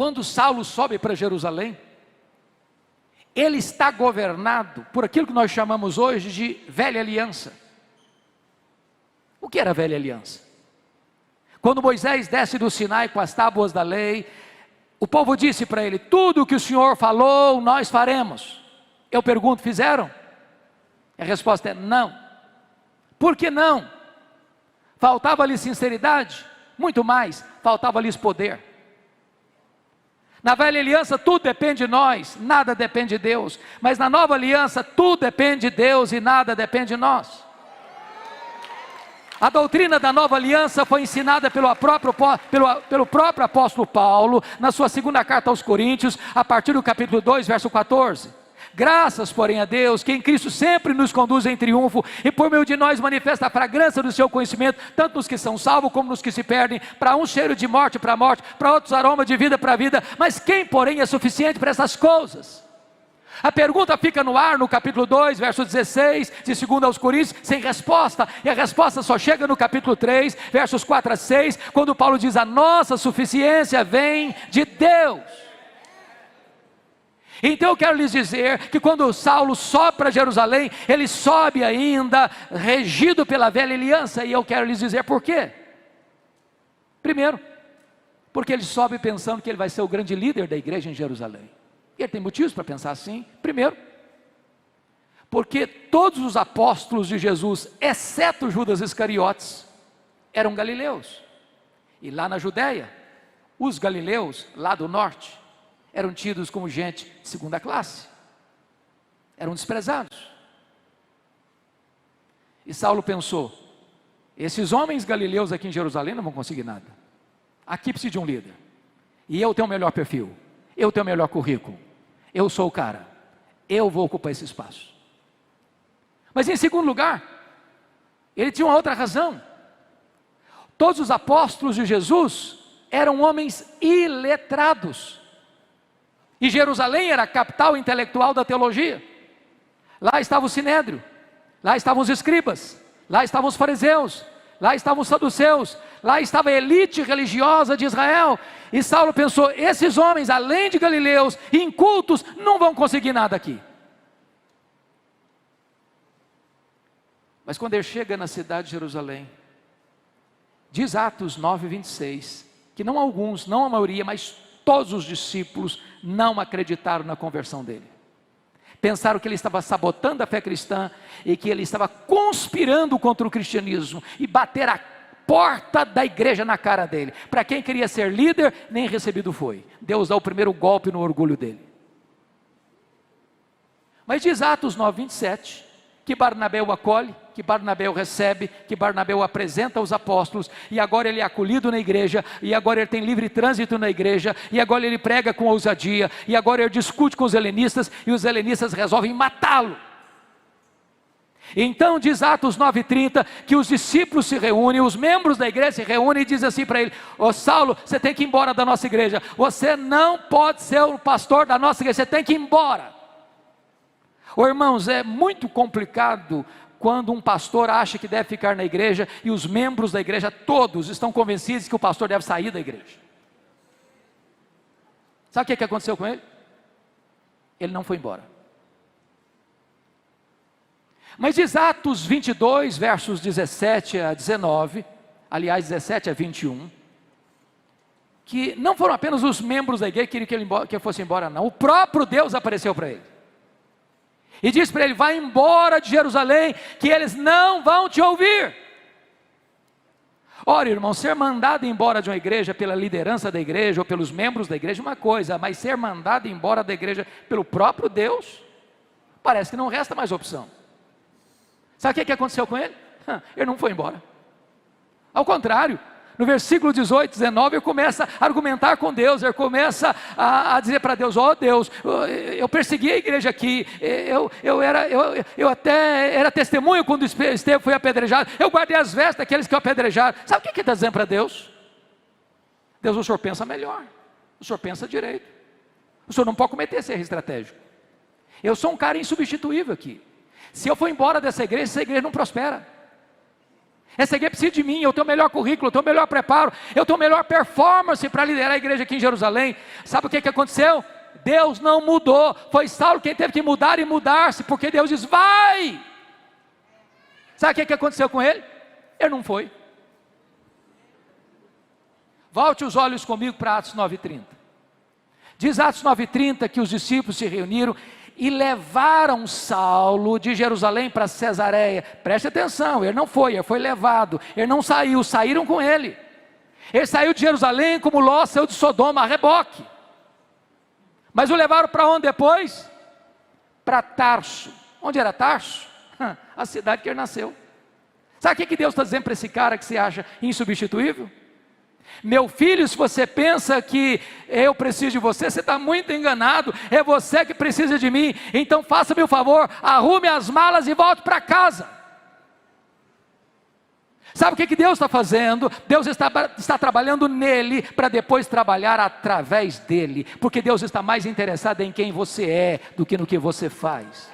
quando Saulo sobe para Jerusalém, ele está governado por aquilo que nós chamamos hoje de velha aliança. O que era a velha aliança? Quando Moisés desce do Sinai com as tábuas da lei, o povo disse para ele: tudo o que o Senhor falou, nós faremos. Eu pergunto, fizeram? A resposta é não. Por que não? Faltava-lhes sinceridade? Muito mais, faltava-lhes poder. Na velha aliança tudo depende de nós, nada depende de Deus. Mas na nova aliança tudo depende de Deus e nada depende de nós. A doutrina da nova aliança foi ensinada pelo próprio apóstolo Paulo, na sua segunda carta aos Coríntios, a partir do capítulo 2, verso 14. Graças, porém, a Deus, que em Cristo sempre nos conduz em triunfo, e por meio de nós manifesta a fragrância do seu conhecimento, tanto nos que são salvos como nos que se perdem. Para uns cheiro de morte para a morte, para outros aroma de vida para a vida. Mas quem, porém, é suficiente para essas coisas? A pergunta fica no ar no capítulo 2, verso 16, de 2 aos Coríntios, sem resposta. E a resposta só chega no capítulo 3, versos 4 a 6, quando Paulo diz: a nossa suficiência vem de Deus. Então eu quero lhes dizer que quando Saulo sobe para Jerusalém, ele sobe ainda regido pela velha aliança. E eu quero lhes dizer por quê. Primeiro, porque ele sobe pensando que ele vai ser o grande líder da igreja em Jerusalém. E ele tem motivos para pensar assim. Primeiro, porque todos os apóstolos de Jesus, exceto Judas Iscariotes, eram galileus. E lá na Judéia, os galileus, lá do norte, eram tidos como gente de segunda classe, eram desprezados. E Saulo pensou: esses homens galileus aqui em Jerusalém não vão conseguir nada, aqui precisa de um líder, e eu tenho o melhor perfil, eu tenho o melhor currículo, eu sou o cara, eu vou ocupar esse espaço. Mas em segundo lugar, ele tinha uma outra razão. Todos os apóstolos de Jesus eram homens iletrados, e Jerusalém era a capital intelectual da teologia. Lá estava o Sinédrio, lá estavam os escribas, lá estavam os fariseus, lá estavam os saduceus, lá estava a elite religiosa de Israel. E Saulo pensou: esses homens, além de galileus, incultos, não vão conseguir nada aqui. Mas quando ele chega na cidade de Jerusalém, diz Atos 9, 26, que não alguns, não a maioria, mas todos os discípulos não acreditaram na conversão dele. Pensaram que ele estava sabotando a fé cristã e que ele estava conspirando contra o cristianismo, e bater a porta da igreja na cara dele. Para quem queria ser líder, nem recebido foi. Deus dá o primeiro golpe no orgulho dele. Mas diz Atos 9, 27, que Barnabé o acolhe, que Barnabé o recebe, que Barnabé o apresenta aos apóstolos, e agora ele é acolhido na igreja, e agora ele tem livre trânsito na igreja, e agora ele prega com ousadia, e agora ele discute com os helenistas, e os helenistas resolvem matá-lo. Então diz Atos 9:30, que os discípulos se reúnem, os membros da igreja se reúnem e dizem assim para ele: ô Saulo, você tem que ir embora da nossa igreja, você não pode ser o pastor da nossa igreja, você tem que ir embora. Ô irmãos, é muito complicado quando um pastor acha que deve ficar na igreja e os membros da igreja todos estão convencidos que o pastor deve sair da igreja. Sabe o que aconteceu com ele? Ele não foi embora. Mas diz Atos 22, versos 17 a 19, aliás 17 a 21, que não foram apenas os membros da igreja que queriam que ele fosse embora, não. O próprio Deus apareceu para ele e disse para ele: vai embora de Jerusalém, que eles não vão te ouvir. Ora, irmão, ser mandado embora de uma igreja pela liderança da igreja ou pelos membros da igreja é uma coisa, mas ser mandado embora da igreja pelo próprio Deus, parece que não resta mais opção. Sabe o que aconteceu com ele? Ele não foi embora. Ao contrário, no versículo 18, 19, ele começa a argumentar com Deus, ele começa a dizer para Deus: ó Deus, eu persegui a igreja aqui, eu até era testemunho quando Estevão foi apedrejado, eu guardei as vestes daqueles que o apedrejaram. Sabe o que ele está dizendo para Deus? Deus, o senhor pensa melhor, o senhor pensa direito, o senhor não pode cometer esse erro estratégico. Eu sou um cara insubstituível aqui. Se eu for embora dessa igreja, essa igreja não prospera. Essa igreja precisa de mim, eu tenho o melhor currículo, eu tenho o melhor preparo, eu tenho a melhor performance para liderar a igreja aqui em Jerusalém. Sabe o que aconteceu? Deus não mudou, foi Saulo quem teve que mudar e mudar-se, porque Deus diz, vai! Sabe o que aconteceu com ele? Ele não foi. Volte os olhos comigo para Atos 9:30. Diz Atos 9:30 que os discípulos se reuniram e levaram Saulo de Jerusalém para Cesareia. Preste atenção, ele não foi, ele foi levado, ele não saiu, saíram com ele. Ele saiu de Jerusalém como Ló saiu de Sodoma, a reboque. Mas o levaram para onde depois? Para Tarso. Onde era Tarso? A cidade que ele nasceu. Sabe o que Deus está dizendo para esse cara que se acha insubstituível? Meu filho, se você pensa que eu preciso de você, você está muito enganado, é você que precisa de mim, então faça-me o favor, arrume as malas e volte para casa. Sabe o que Deus está fazendo? Deus está trabalhando nele, para depois trabalhar através dele, porque Deus está mais interessado em quem você é, do que no que você faz.